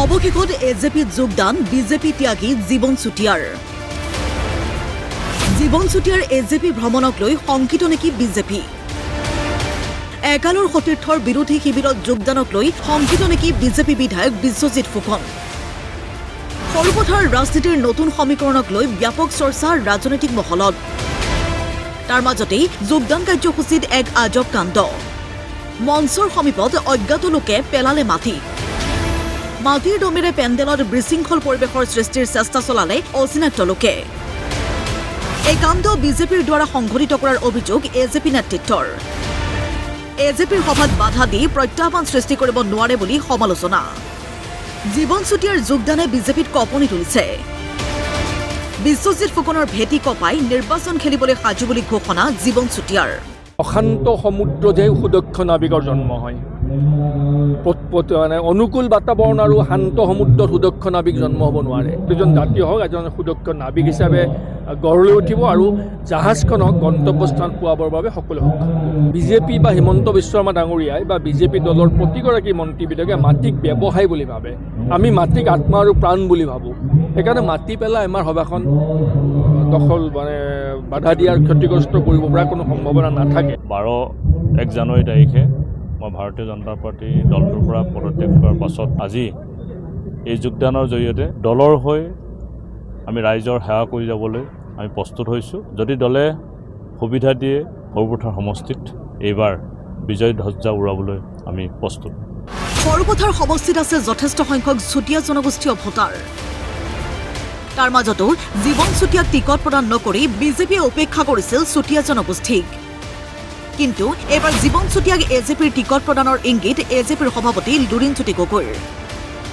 অৱশেষত এজেপিত যোগদান বিজেপি ত্যাগী জীৱন চুতীয়াৰ। জীৱন চুতীয়াৰ এজেপি ভ্ৰমণক লৈ শংকিত নেকি বিজেপি? একালৰ সতীৰ্থৰ বিৰোধী শিবিৰত যোগদানক লৈ শংকিত নেকি বিজেপি বিধায়ক বিশ্বজিৎ ফুকন? সৰুপথাৰ ৰাজনীতিৰ নতুন সমীকৰণক লৈ ব্যাপক চৰ্চা ৰাজনৈতিক মহলত। তাৰ মাজতেই যোগদান কাৰ্যসূচীত এক আজব কাণ্ড। মঞ্চৰ সমীপত অজ্ঞাত লোকে পেলালে মাটি। মাটিৰ দমেৰে পেণ্ডেলত বিশৃংখল পৰিৱেশৰ সৃষ্টিৰ চেষ্টা চলালে অচিনাক্ত লোকে। এই কাণ্ড বিজেপিৰ দ্বাৰা সংঘটিত কৰাৰ অভিযোগ এজেপি নেতৃত্বৰ। এজেপিৰ সভাত বাধা দি প্ৰত্যাহ্বান সৃষ্টি কৰিব নোৱাৰে বুলি সমালোচনা। জীৱন চুতীয়াৰ যোগদানে বিজেপিত কঁপনি তুলিছে। বিশ্বজিৎ ফুকনৰ ভেটি কপাই নিৰ্বাচন খেলিবলৈ সাজু বুলি ঘোষণা জীৱন চুতীয়াৰ। অশান্ত সমুদ্ৰতে সুদক্ষ নাবিকৰ জন্ম হয়। মানে অনুকূল বাতাবৰণ আৰু শান্ত সমুদ্ৰত সুদক্ষ নাবিক জন্ম হ'ব নোৱাৰে। এজন যাত্ৰী হওক এজন সুদক্ষ নাবিক হিচাপে গঢ় লৈ উঠিব আৰু জাহাজখনক গন্তব্যস্থান পোৱাবৰ বাবে সকলো সক্ষম। বিজেপি বা হিমন্ত বিশ্ব শৰ্মা ডাঙৰীয়াই বা বিজেপি দলৰ প্ৰতিগৰাকী মন্ত্ৰীবিলাকে মাটিক ব্যৱসায় বুলি ভাবে। আমি মাটিক আত্মা আৰু প্ৰাণ বুলি ভাবোঁ। সেইকাৰণে মাটি পেলাই আমাৰ সভাখন দখল মানে বাধা দিয়াৰ ক্ষতিগ্ৰস্ত কৰিব পৰা কোনো সম্ভাৱনা নাথাকে। ১ জানুৱাৰী তাৰিখে মই ভাৰতীয় জনতা পাৰ্টি দলটোৰ পৰা পদত্যাগ কৰাৰ পাছত আজি এই যোগদানৰ জৰিয়তে দলৰ হৈ আমি ৰাইজৰ সেৱা কৰি যাবলৈ আমি প্ৰস্তুত হৈছোঁ। যদি দলে সুবিধা দিয়ে সৰুপথাৰ সমষ্টিত এইবাৰ বিজয় ধ্বজা উৰাবলৈ আমি প্ৰস্তুত। সৰুপথাৰ সমষ্টিত আছে যথেষ্ট সংখ্যক চুতীয়া জনগোষ্ঠীয় ভোটাৰ। তাৰ মাজতো জীৱন চুতীয়াক টিকট প্ৰদান নকৰি বিজেপিয়ে উপেক্ষা কৰিছিল চুতীয়া জনগোষ্ঠীক। কিন্তু এইবাৰ জীৱন চুতীয়াক এজেপিৰ টিকট প্ৰদানৰ ইংগিত এজেপিৰ সভাপতি লুৰিণজ্যোতি গগৈৰ।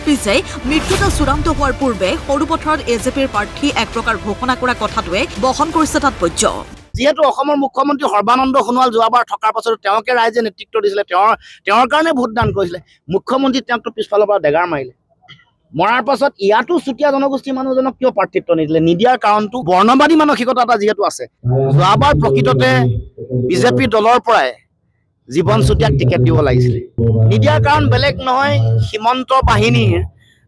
পিছে মৃত্যুতা চূড়ান্ত হোৱাৰ পূৰ্বে সৰুপথাৰত এজেপিৰ প্ৰাৰ্থী এক প্ৰকাৰ ঘোষণা কৰা কথাটোৱে বহন কৰিছে তাৎপৰ্য। যিহেতু অসমৰ মুখ্যমন্ত্ৰী সৰ্বানন্দ সোণোৱাল যোৱাবাৰ থকাৰ পাছতো তেওঁকে ৰাইজে নেতৃত্ব দিছিলে, তেওঁৰ কাৰণে ভোটদান কৰিছিলে। মুখ্যমন্ত্ৰী তেওঁকতো পিছফালৰ পৰা ডেগাৰ মাৰিলে। মৰাৰ পাছত ইয়াতো চুতীয়া জনগোষ্ঠীৰ মানুহজনক কিয় প্ৰাৰ্থিত্ব নিদিলে? নিদিয়াৰ কাৰণটো বৰ্ণবাদী মানসিকতা এটা যিহেতু আছে। যোৱাবাৰ প্ৰকৃততে বিজেপি দলৰ পৰাই জীৱন চুতীয়াক টিকেট দিব লাগিছিলে। নিদিয়াৰ কাৰণ বেলেগ নহয়, সীমান্ত বাহিনীৰ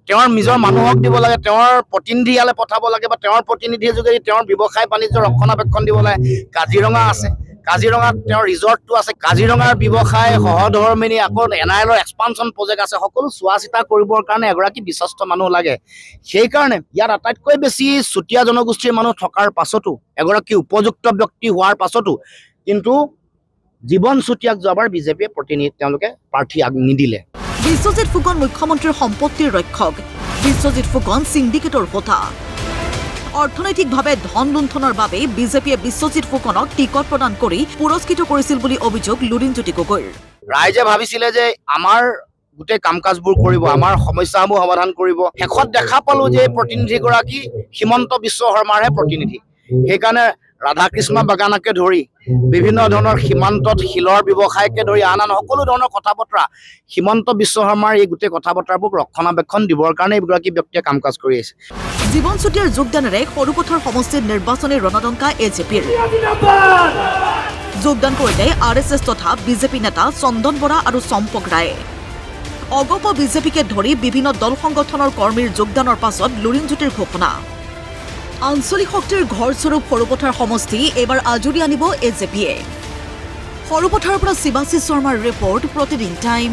তেওঁৰ নিজৰ মানুহক দিব লাগে, তেওঁৰ প্ৰতিনিধি ইয়ালৈ পঠাব লাগে বা তেওঁৰ প্ৰতিনিধিৰ যোগেদি তেওঁৰ ব্যৱসায় বাণিজ্য ৰক্ষণাবেক্ষণ দিব লাগে। কাজিৰঙা আছে, কাজিৰঙাত তেওঁৰ ৰিজৰ্টটো আছে, কাজিৰঙাৰ ব্যৱসায় সহধৰ্মিনী, আকৌ NIL-ৰ এক্সপানশ্যন প্ৰজেক্ট আছে। সকলো চোৱা চিতা কৰিবৰ কাৰণে এগৰাকী বিশ্বস্ত মানুহ লাগে। সেইকাৰণে ইয়াত আটাইতকৈ বেছি চুতীয়া জনগোষ্ঠীৰ মানুহ থকাৰ পাছতো, এগৰাকী উপযুক্ত ব্যক্তি হোৱাৰ পাছতো কিন্তু জীৱন চুতীয়াক যোৱাবাৰ বিজেপিয়ে তেওঁলোকে প্ৰাৰ্থী নিদিলে। বিশ্বজিৎ ফুকন মুখ্যমন্ত্ৰীৰ সম্পত্তিৰ ৰক্ষক। বিশ্বজিৎ ফুকন সিন্ডিকেটৰ হোতা। অৰ্থনৈতিকভাৱে ধন লুণ্ঠনৰ বাবে বিজেপিয়ে বিশ্বজিৎ ফুকনক টিকট প্ৰদান কৰি পুৰস্কৃত কৰিছিল বুলি অভিযোগ লুৰিণজ্যোতি গগৈৰ। ৰাইজে ভাবিছিলে যে আমাৰ গোটেই কাম কাজবোৰ কৰিব, আমাৰ সমস্যাসমূহ সমাধান কৰিব। শেষত দেখা পালো যে প্ৰতিনিধিগৰাকী হিমন্ত বিশ্ব শৰ্মাৰহে প্ৰতিনিধি। সেইকাৰণে ৰাধাকৃষ্ণ বাগানকে ধৰি বিভিন্ন ধৰণৰ সীমান্তত শিলৰ ব্যৱসায়কে ধৰি আন সকলো ধৰণৰ কথা বতৰা হিমন্ত বিশ্ব শৰ্মাৰ এই গোটেই কথা বতৰাবোৰ ৰক্ষণাবেক্ষণ দিবৰ কাৰণে এইগৰাকী ব্যক্তিয়ে কাম কাজ কৰি আছে। জীৱন চুতীয়াৰ যোগদানেৰে সৰুপথাৰ সমষ্টিত নিৰ্বাচনী ৰণদংকা এজেপিৰ। যোগদান কৰিলে RSS তথা বিজেপি নেতা চন্দন বৰা আৰু চম্পক ৰায়ে। অগপ বিজেপিকে ধৰি বিভিন্ন দল সংগঠনৰ কৰ্মীৰ যোগদানৰ পাছত লুৰিণজ্যোতিৰ ঘোষণা। আঞ্চলিক শক্তিৰ ঘৰস্বৰূপ সৰুপথাৰ সমষ্টি এইবাৰ আজৰি আনিব এজেপিয়ে। সৰুপথাৰৰ পৰা শিৱাশিষ শৰ্মাৰ ৰিপৰ্ট, প্ৰতিদিন টাইম।